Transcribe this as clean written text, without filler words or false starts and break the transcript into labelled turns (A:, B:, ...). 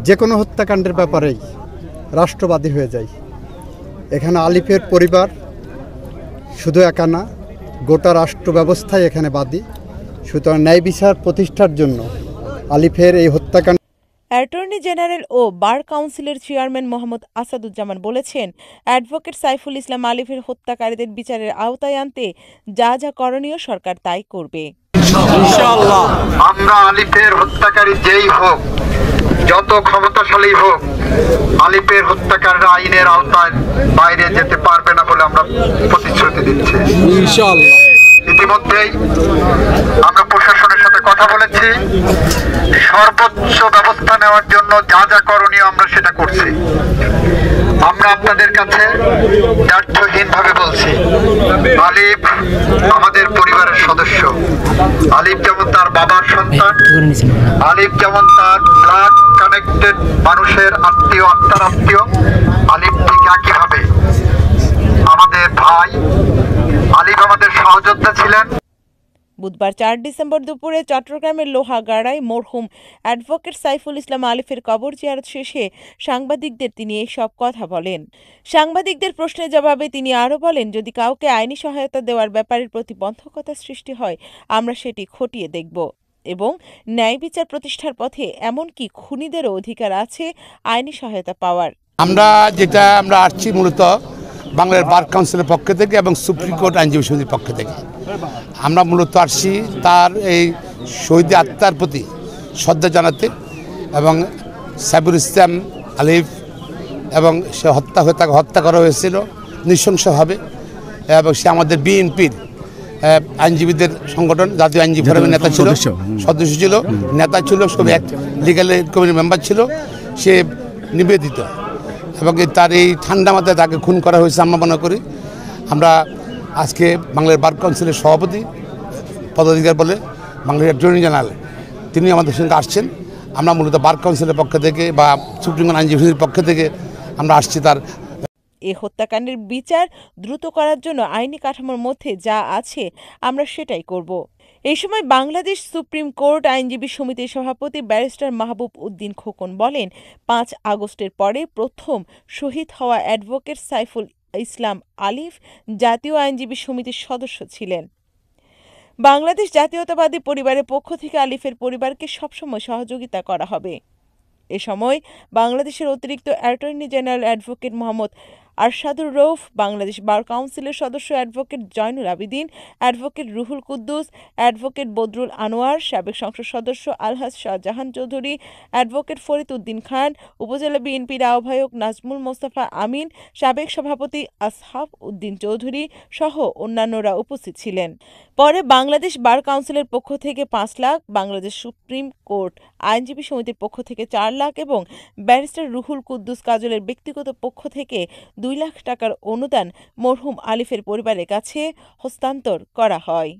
A: যে কোনো হত্যাকাণ্ডের ব্যাপারেই রাষ্ট্রবাদী হয়ে যায়। এখানে আলিফের পরিবার শুধু একা না, গোটা রাষ্ট্র ব্যবস্থায় এখানে বাদী। সুতরাং ন্যায় বিচার প্রতিষ্ঠার জন্য আলিফের এই হত্যাকাণ্ড।
B: অ্যাটর্নি জেনারেল ও বার কাউন্সিলের চেয়ারম্যান মোহাম্মদ আসাদুজ্জামান বলেছেন, অ্যাডভোকেট সাইফুল ইসলাম আলিফের হত্যাকারীদের বিচারের আওতায় আনতে যা যা করণীয় সরকার তাই করবে।
C: ইনশাআল্লাহ আমরা আলিফের হত্যাকারী যেই হোক, যত ক্ষমতাশালী হোক, আলিফের হত্যাকারীরা আইনের আওতায় বাইরে যেতে পারবে না বলে আমরা প্রতিশ্রুতি দিচ্ছি ইনশাআল্লাহ। ইতিমধ্যেই আমরা প্রশাসনের সাথে কথা বলেছি, সর্বোচ্চ ব্যবস্থা নেওয়ার জন্য যা যা করণীয় আমরা সেটা করছি। আমরা আপনাদের কাছে দ্ব্যর্থহীনভাবে বলছি, আলিফ আমাদের পরিবারের সদস্য। আলিফ যেমন তার বাবার সন্তান, আলিফ যেমন তার ব্লাড কানেক্টেড মানুষের আত্মীয়, আত্মার আত্মীয়, আলিফ ঠিক একইভাবে আমাদের ভাই। আলিফ আমাদের সহযোদ্ধা ছিলেন।
B: বুধবার 4 ডিসেম্বর দুপুরে চট্টগ্রামের লোহাগাড়ায় মরহুম অ্যাডভোকেট সাইফুল ইসলাম আলিফের কবর জিয়ারত শেষে সাংবাদিকদের তিনি এসব কথা বলেন। সাংবাদিকদের প্রশ্নের জবাবে তিনি আরও বলেন, যদি কাউকে আইনি সহায়তা দেওয়ার ব্যাপারে প্রতিবন্ধকতা সৃষ্টি হয়, আমরা সেটি খতিয়ে দেখব এবং ন্যায় বিচার প্রতিষ্ঠার পথে এমনকি খুনিদেরও অধিকার আছে আইনি সহায়তা পাওয়ার।
D: আমরা আসছি মূলত বাংলার বার কাউন্সিলের পক্ষ থেকে এবং সুপ্রিম কোর্ট আইনজীবী সমিতির পক্ষ থেকে। আমরা মূলত আসছি তার এই শহীদ আত্মার প্রতি শ্রদ্ধা জানাতে এবং সাইফুল ইসলাম আলিফ এবং সে তাকে হত্যা করা হয়েছিল নৃশংসভাবে এবং সে আমাদের বিএনপির আইনজীবীদের সংগঠন, জাতীয় আইনজীবী ফোরামের নেতা ছিল, সদস্য ছিল, নেতা ছিল, সব এক লিগ্যাল কমিটির মেম্বার ছিল। সে নিবেদিত এবং তার এই ঠান্ডা মাথায় তাকে খুন করা হয়েছে আমরা মনে করি। আমরা আজকে বাংলার বার কাউন্সিলের সভাপতি পদাধিকার বলে বাংলার অ্যাটর্নি জেনারেল তিনি আমাদের সঙ্গে আসছেন। আমরা মূলত বার কাউন্সিলের পক্ষ থেকে বা সুপ্রিম কোর্ট আইনজীবীর পক্ষ থেকে আমরা আসছি তার
B: এ হত্যাকাণ্ডের বিচার দ্রুত করার জন্য আইনি কাঠামোর মধ্যে যা আছে আমরা সেটাই করব। এই সময় বাংলাদেশ সুপ্রিম কোর্ট আইনজীবী সমিতির সভাপতি ব্যারিস্টার মাহবুব উদ্দিন খোকন বলেন, 5 আগস্টের পরে প্রথম শহীদ হওয়া অ্যাডভোকেট সাইফুল ইসলাম আলিফ জাতীয় আইনজীবী সমিতির সদস্য ছিলেন। বাংলাদেশ জাতীয়তাবাদী পরিবারের পক্ষ থেকে আলিফের পরিবারকে সবসময় সহযোগিতা করা হবে। এ সময় বাংলাদেশের অতিরিক্ত attorney general advocate Mohammad Arshadur Rouf, Bangladesh bar কাউন্সিলের সদস্য advocate Joynul Abidin, advocate Ruhul Kuddus, advocate Badrul Anwar, সাবেক সংসদ সদস্য আলহাজ শাহজাহান চৌধুরী, অ্যাডভোকেট ফরিদ উদ্দিন খান, উপজেলা বিএনপির আহ্বায়ক নাজমুল মোস্তফা আমিন, সাবেক সভাপতি আসহাব উদ্দিন চৌধুরী সহ অন্যান্যরা উপস্থিত ছিলেন। পরে বাংলাদেশ বার কাউন্সিলের পক্ষ থেকে 5 লাখ, বাংলাদেশ সুপ্রিম কোর্ট আইনজীবী সমিতির পক্ষ থেকে 4 লাখ এবং ব্যারিস্টার রুহুল কুদ্দুস কাজলের ব্যক্তিগত পক্ষ থেকে 2 লাখ টাকার অনুদান মরহুম আলিফের পরিবারের কাছে হস্তান্তর করা হয়।